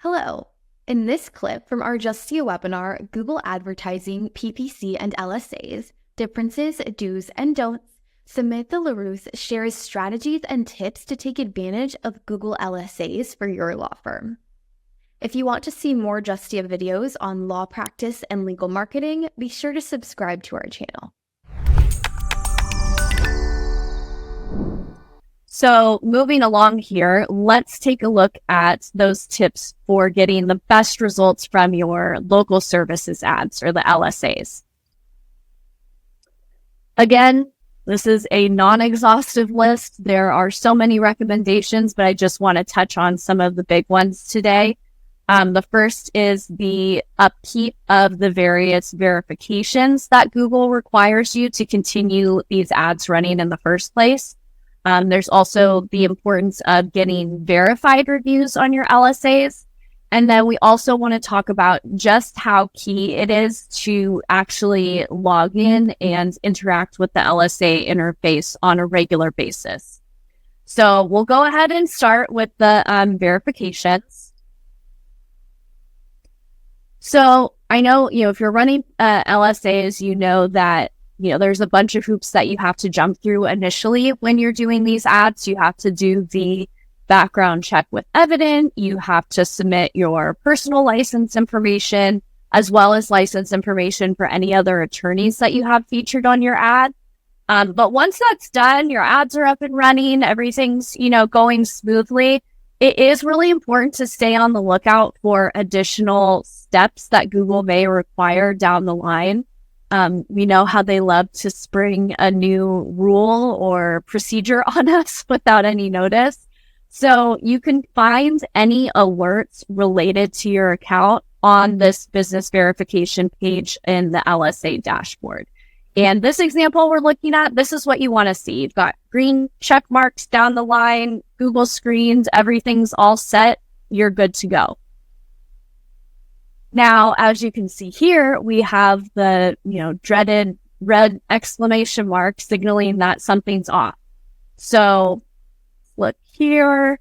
Hello. In this clip from our Justia webinar, Google Advertising, PPC, and LSAs, Differences, Do's, and Don'ts, Samantha LaRousse shares strategies and tips to take advantage of Google LSAs for your law firm. If you want to see more Justia videos on law practice and legal marketing, be sure to subscribe to our channel. So moving along here, let's take a look at those tips for getting the best results from your local services ads, or the LSAs. Again, this is a non-exhaustive list. There are so many recommendations, but I just want to touch on some of the big ones today. The first is the upkeep of the various verifications that Google requires you to continue these ads running in the first place. There's also the importance of getting verified reviews on your LSAs. And then we also want to talk about just how key it is to actually log in and interact with the LSA interface on a regular basis. So we'll go ahead and start with the verifications. So I know, if you're running LSAs, you know that there's a bunch of hoops that you have to jump through initially when you're doing these ads. You have to do the background check with Evident. You have to submit your personal license information, as well as license information for any other attorneys that you have featured on your ad. But once that's done, your ads are up and running, everything's, going smoothly. It is really important to stay on the lookout for additional steps that Google may require down the line. We know how they love to spring a new rule or procedure on us without any notice. So you can find any alerts related to your account on this business verification page in the LSA dashboard. And this example we're looking at, this is what you want to see. You've got green check marks down the line, Google screens, everything's all set. You're good to go. Now, as you can see here, we have the, dreaded red exclamation mark signaling that something's off. So look here.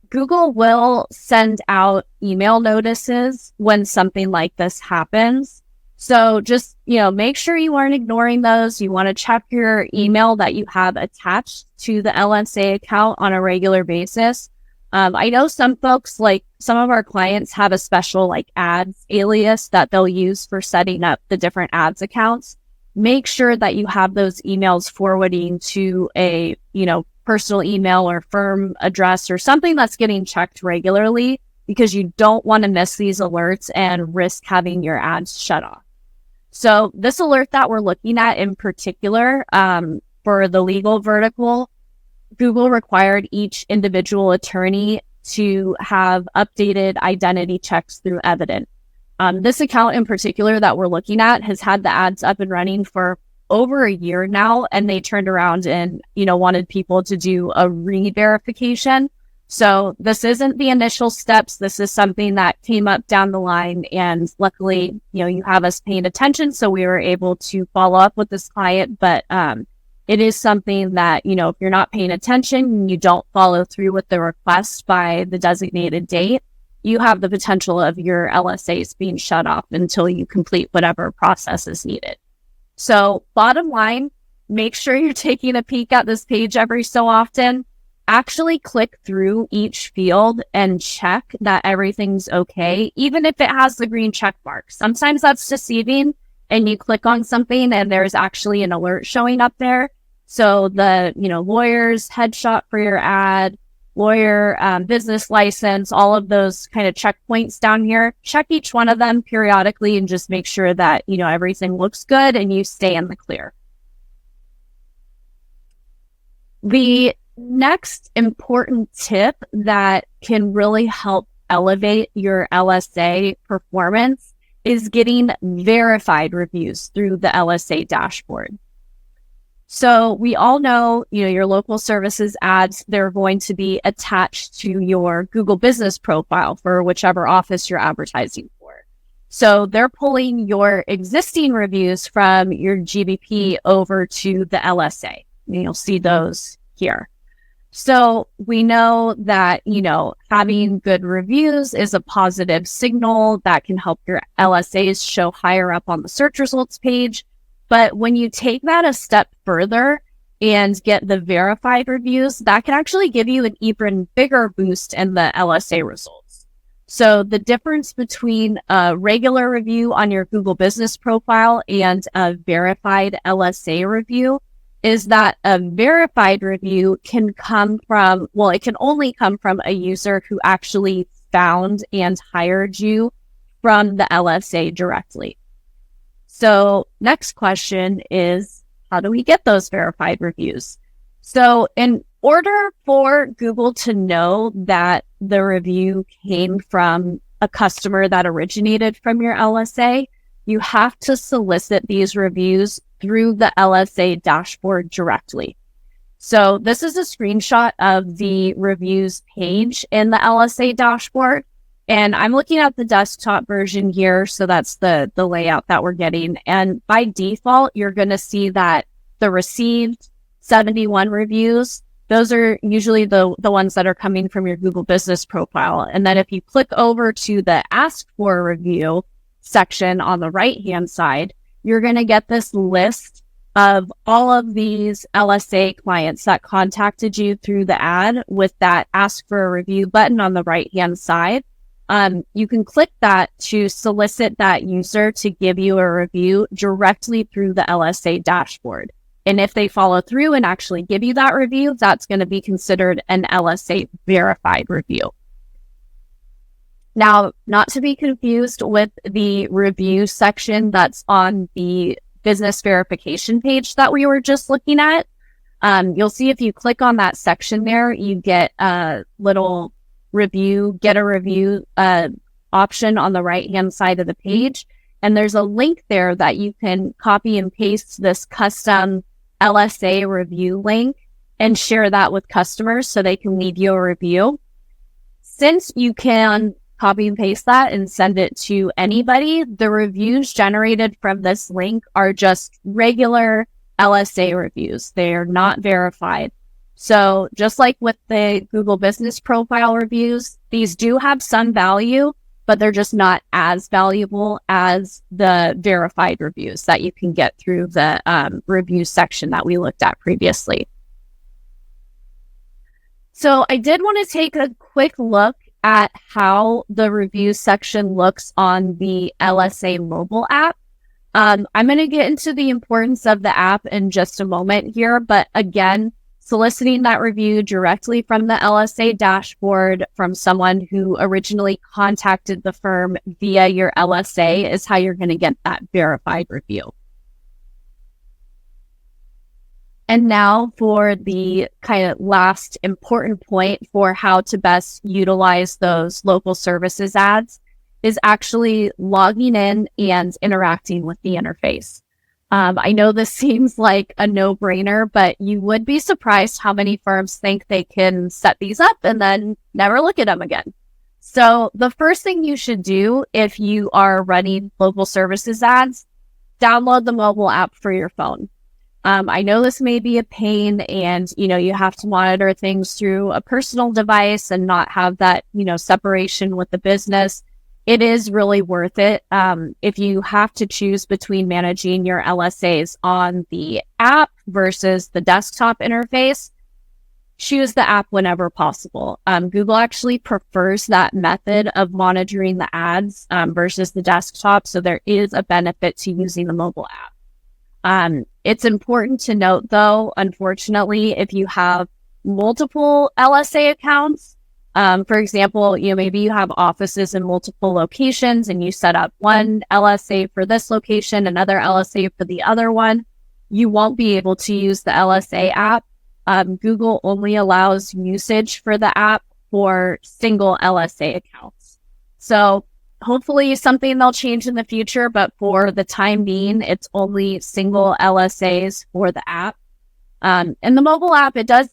Google will send out email notices when something like this happens. So just, make sure you aren't ignoring those. You want to check your email that you have attached to the LSA account on a regular basis. I know some folks, like some of our clients, have a special ads alias that they'll use for setting up the different ads accounts. Make sure that you have those emails forwarding to a, personal email or firm address or something that's getting checked regularly, because you don't want to miss these alerts and risk having your ads shut off. So this alert that we're looking at in particular, for the legal vertical, Google required each individual attorney to have updated identity checks through Evident. This account in particular that we're looking at has had the ads up and running for over a year now, and they turned around and, wanted people to do a re-verification. So this isn't the initial steps. This is something that came up down the line, and luckily, you have us paying attention, so we were able to follow up with this client. But it is something that, if you're not paying attention and you don't follow through with the request by the designated date, you have the potential of your LSAs being shut off until you complete whatever process is needed. So bottom line, make sure you're taking a peek at this page every so often. Actually click through each field and check that everything's okay, even if it has the green check mark. Sometimes that's deceiving, and you click on something and there's actually an alert showing up there. So the, lawyer's headshot for your ad, lawyer, business license, all of those kind of checkpoints down here, check each one of them periodically and just make sure that, everything looks good and you stay in the clear. The next important tip that can really help elevate your LSA performance is getting verified reviews through the LSA dashboard. So we all know, your local services ads, they're going to be attached to your Google business profile for whichever office you're advertising for. So they're pulling your existing reviews from your GBP over to the LSA. And you'll see those here. So we know that, having good reviews is a positive signal that can help your LSAs show higher up on the search results page. But when you take that a step further and get the verified reviews, that can actually give you an even bigger boost in the LSA results. So the difference between a regular review on your Google Business profile and a verified LSA review is that a verified review can it can only come from a user who actually found and hired you from the LSA directly. So next question is, how do we get those verified reviews? So in order for Google to know that the review came from a customer that originated from your LSA, you have to solicit these reviews through the LSA dashboard directly. So this is a screenshot of the reviews page in the LSA dashboard. And I'm looking at the desktop version here. So that's the layout that we're getting. And by default, you're going to see that the received 71 reviews, those are usually the ones that are coming from your Google Business profile. And then if you click over to the Ask for a Review section on the right-hand side, you're going to get this list of all of these LSA clients that contacted you through the ad with that Ask for a Review button on the right-hand side. You can click that to solicit that user to give you a review directly through the LSA dashboard. And if they follow through and actually give you that review, that's going to be considered an LSA verified review. Now, not to be confused with the review section that's on the business verification page that we were just looking at. You'll see if you click on that section there, you get a little get a review option on the right-hand side of the page. And there's a link there that you can copy and paste this custom LSA review link and share that with customers so they can leave you a review. Since you can copy and paste that and send it to anybody, the reviews generated from this link are just regular LSA reviews. They are not verified. So just like with the Google Business Profile reviews, these do have some value, but they're just not as valuable as the verified reviews that you can get through the review section that we looked at previously. So I did want to take a quick look at how the review section looks on the LSA mobile app. I'm going to get into the importance of the app in just a moment here, but again, soliciting that review directly from the LSA dashboard from someone who originally contacted the firm via your LSA is how you're going to get that verified review. And now for the kind of last important point for how to best utilize those local services ads is actually logging in and interacting with the interface. I know this seems like a no-brainer, but you would be surprised how many firms think they can set these up and then never look at them again. So the first thing you should do if you are running local services ads, download the mobile app for your phone. I know this may be a pain and, you have to monitor things through a personal device and not have that, separation with the business. It is really worth it. If you have to choose between managing your LSAs on the app versus the desktop interface, choose the app whenever possible. Google actually prefers that method of monitoring the ads versus the desktop. So there is a benefit to using the mobile app. It's important to note, though, unfortunately, if you have multiple LSA accounts, for example, maybe you have offices in multiple locations and you set up one LSA for this location, another LSA for the other one, you won't be able to use the LSA app. Google only allows usage for the app for single LSA accounts. So hopefully something they'll change in the future, but for the time being, it's only single LSAs for the app. In the mobile app, it does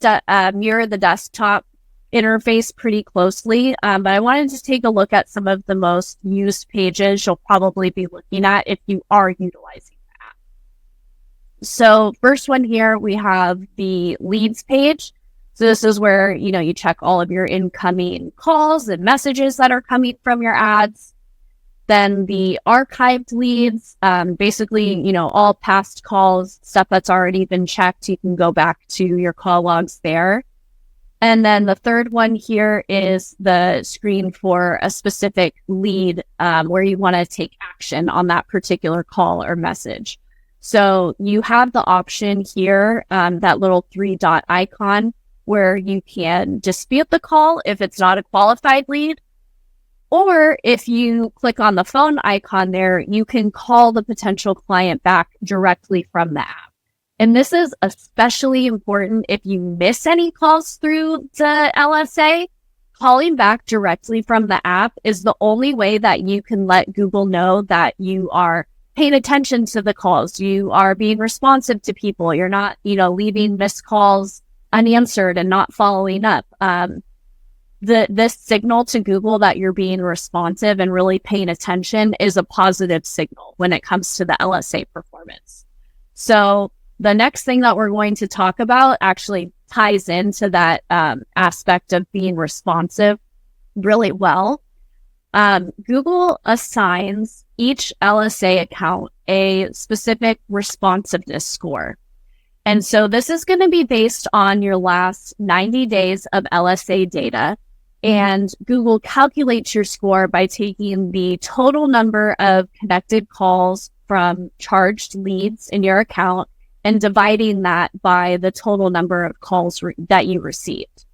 mirror the desktop interface pretty closely, but I wanted to take a look at some of the most used pages you'll probably be looking at if you are utilizing the app. So first one here, we have the leads page. So this is where, you check all of your incoming calls and messages that are coming from your ads. Then the archived leads, basically, all past calls, stuff that's already been checked, you can go back to your call logs there. And then the third one here is the screen for a specific lead where you want to take action on that particular call or message. So you have the option here, that little 3-dot icon, where you can dispute the call if it's not a qualified lead. Or if you click on the phone icon there, you can call the potential client back directly from the app. And this is especially important if you miss any calls through the LSA. Calling back directly from the app is the only way that you can let Google know that you are paying attention to the calls. You are being responsive to people. You're not, leaving missed calls unanswered and not following up. This signal to Google that you're being responsive and really paying attention is a positive signal when it comes to the LSA performance. So the next thing that we're going to talk about actually ties into that aspect of being responsive really well. Google assigns each LSA account a specific responsiveness score. And so this is going to be based on your last 90 days of LSA data. And Google calculates your score by taking the total number of connected calls from charged leads in your account and dividing that by the total number of calls that you received.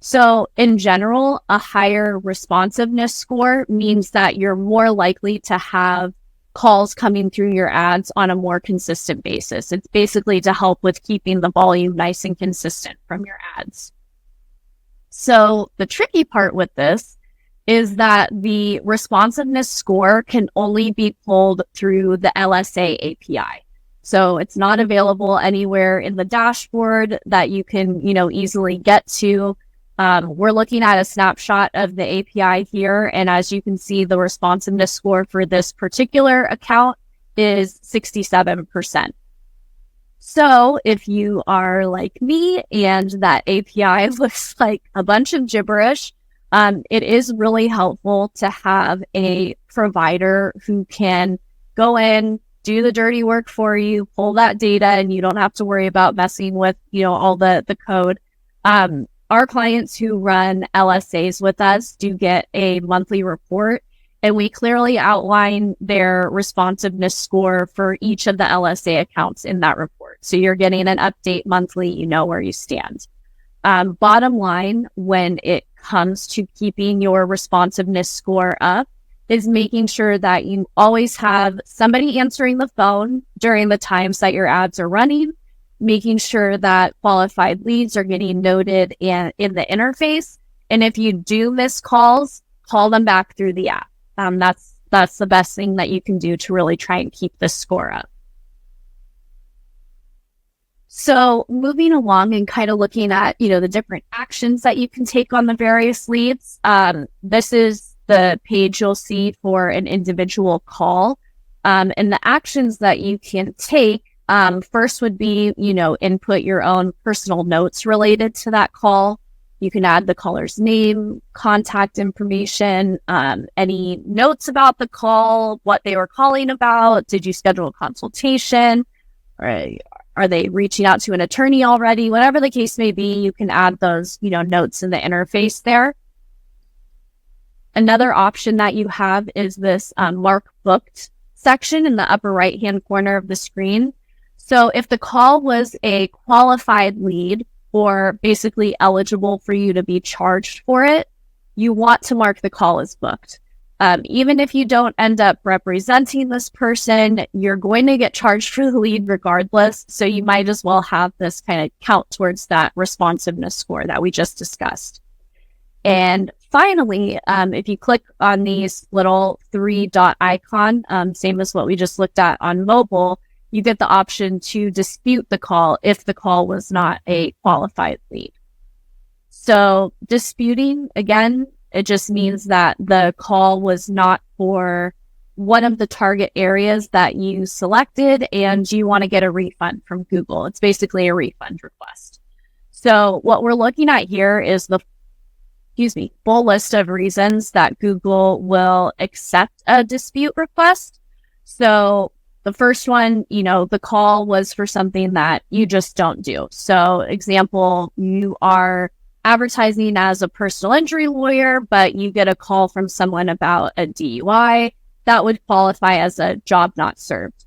So in general, a higher responsiveness score means that you're more likely to have calls coming through your ads on a more consistent basis. It's basically to help with keeping the volume nice and consistent from your ads. So the tricky part with this is that the responsiveness score can only be pulled through the LSA API. So it's not available anywhere in the dashboard that you can, easily get to. We're looking at a snapshot of the API here. And as you can see, the responsiveness score for this particular account is 67%. So if you are like me and that API looks like a bunch of gibberish, it is really helpful to have a provider who can go in, do the dirty work for you, pull that data, and you don't have to worry about messing with, all the code. Our clients who run LSAs with us do get a monthly report, and we clearly outline their responsiveness score for each of the LSA accounts in that report. So you're getting an update monthly, you know where you stand. Bottom line, when it comes to keeping your responsiveness score up, is making sure that you always have somebody answering the phone during the times that your ads are running, making sure that qualified leads are getting noted in the interface. And if you do miss calls, call them back through the app. That's the best thing that you can do to really try and keep this score up. So moving along and kind of looking at, the different actions that you can take on the various leads. This is the page you'll see for an individual call. And the actions that you can take, first would be, input your own personal notes related to that call. You can add the caller's name, contact information, any notes about the call, what they were calling about. Did you schedule a consultation? Or are they reaching out to an attorney already? Whatever the case may be, you can add those, notes in the interface there. Another option that you have is this mark booked section in the upper right-hand corner of the screen. So if the call was a qualified lead or basically eligible for you to be charged for it, you want to mark the call as booked. Even if you don't end up representing this person, you're going to get charged for the lead regardless. So you might as well have this kind of count towards that responsiveness score that we just discussed. And finally, if you click on these little 3-dot icon, same as what we just looked at on mobile, you get the option to dispute the call if the call was not a qualified lead. So disputing, again, it just means that the call was not for one of the target areas that you selected and you want to get a refund from Google. It's basically a refund request. So what we're looking at here is the full list of reasons that Google will accept a dispute request. So the first one, the call was for something that you just don't do. So example, you are advertising as a personal injury lawyer, but you get a call from someone about a DUI. That would qualify as a job not served.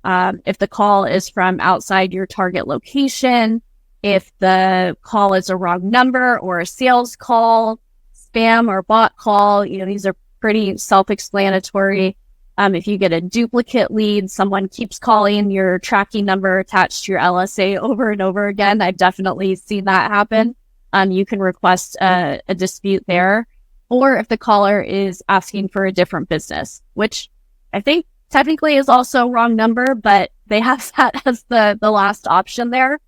If the call is from outside your target location, if the call is a wrong number or a sales call, spam or bot call, these are pretty self-explanatory. If you get a duplicate lead, someone keeps calling your tracking number attached to your LSA over and over again. I've definitely seen that happen. You can request a dispute there. Or if the caller is asking for a different business, which I think technically is also wrong number, but they have that as the last option there.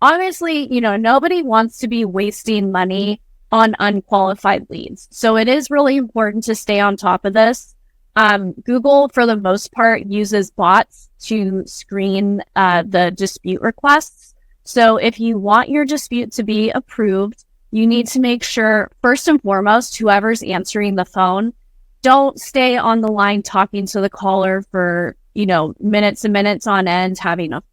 Obviously, nobody wants to be wasting money on unqualified leads. So it is really important to stay on top of this. Google, for the most part, uses bots to screen the dispute requests. So if you want your dispute to be approved, you need to make sure, first and foremost, whoever's answering the phone, don't stay on the line talking to the caller for, minutes and minutes on end, having a,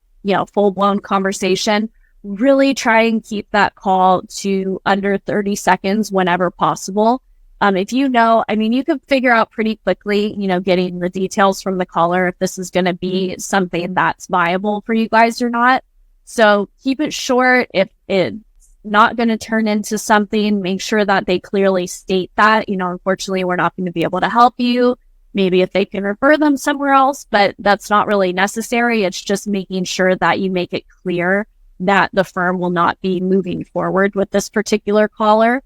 full-blown conversation. Really try and keep that call to under 30 seconds whenever possible. If you can figure out pretty quickly, getting the details from the caller, if this is going to be something that's viable for you guys or not. So keep it short. If it's not going to turn into something, make sure that they clearly state that, unfortunately, we're not going to be able to help you. Maybe if they can refer them somewhere else, but that's not really necessary. It's just making sure that you make it clear that the firm will not be moving forward with this particular caller.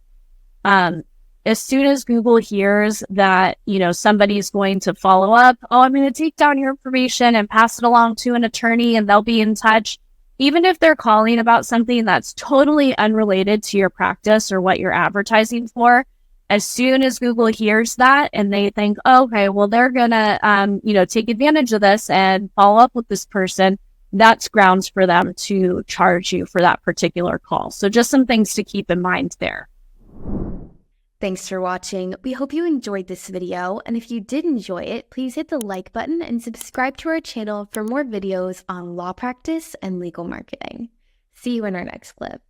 As soon as Google hears that, somebody's going to follow up, I'm going to take down your information and pass it along to an attorney and they'll be in touch. Even if they're calling about something that's totally unrelated to your practice or what you're advertising for, as soon as Google hears that and they think, okay, well, they're going to, take advantage of this and follow up with this person, that's grounds for them to charge you for that particular call. So just some things to keep in mind there. Thanks for watching. We hope you enjoyed this video, and if you did enjoy it, please hit the like button and subscribe to our channel for more videos on law practice and legal marketing. See you in our next clip.